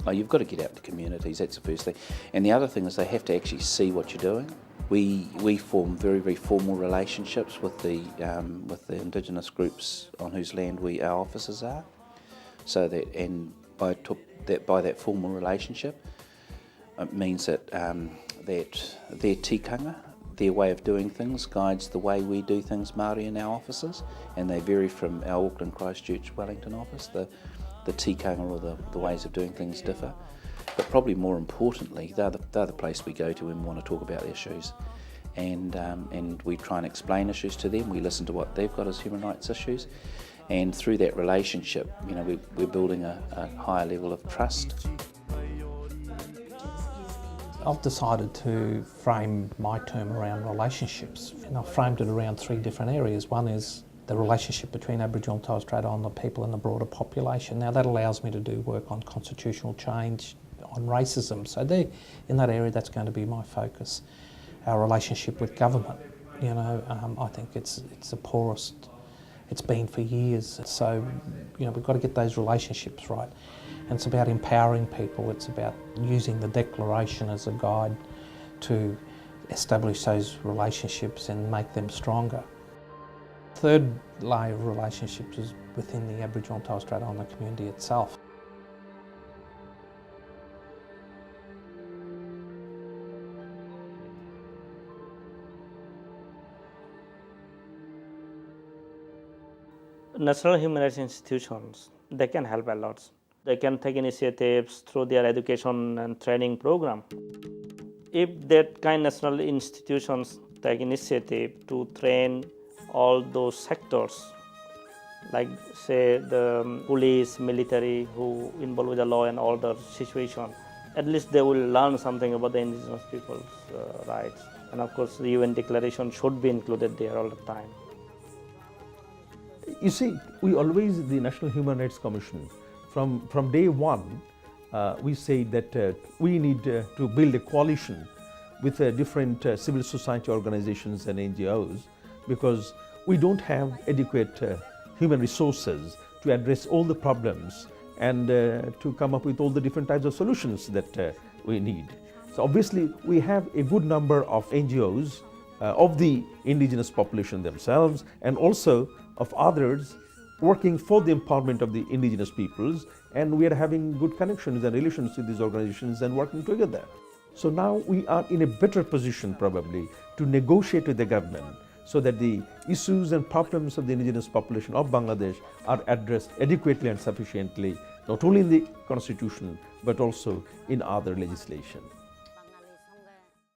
Oh, you've got to get out to communities, that's the first thing. And the other thing is they have to actually see what you're doing. We form very, very formal relationships with the Indigenous groups on whose land our offices are. So that, and by that formal relationship, it means that that their tikanga, their way of doing things, guides the way we do things Māori in our offices, and they vary from our Auckland, Christchurch, Wellington office. The tikanga or the ways of doing things differ. But probably more importantly, they're the place we go to when we want to talk about issues, and we try and explain issues to them. We listen to what they've got as human rights issues, and through that relationship, you know, we're building a higher level of trust. I've decided to frame my term around relationships, and I've framed it around three different areas. One is the relationship between Aboriginal and Torres Strait Islander people and the broader population. Now that allows me to do work on constitutional change, on racism. So in that area, that's going to be my focus. Our relationship with government, you know, I think it's the poorest it's been for years. So, you know, we've got to get those relationships right. And it's about empowering people. It's about using the Declaration as a guide to establish those relationships and make them stronger. Third layer of relationships is within the Aboriginal and Torres Strait Islander community itself. National human rights institutions, they can help a lot. They can take initiatives through their education and training program. If that kind of national institutions take initiative to train all those sectors, like say the police, military, who involved with the law and order situation, at least they will learn something about the indigenous people's rights. And of course, the UN declaration should be included there all the time. You see, we always, the National Human Rights Commission, from day one, we say that we need to build a coalition with different civil society organizations and NGOs, because we don't have adequate human resources to address all the problems and to come up with all the different types of solutions that we need. So obviously, we have a good number of NGOs of the indigenous population themselves, and also of others working for the empowerment of the indigenous peoples, and we are having good connections and relations with these organizations and working together. So now we are in a better position probably to negotiate with the government so that the issues and problems of the indigenous population of Bangladesh are addressed adequately and sufficiently, not only in the constitution but also in other legislation.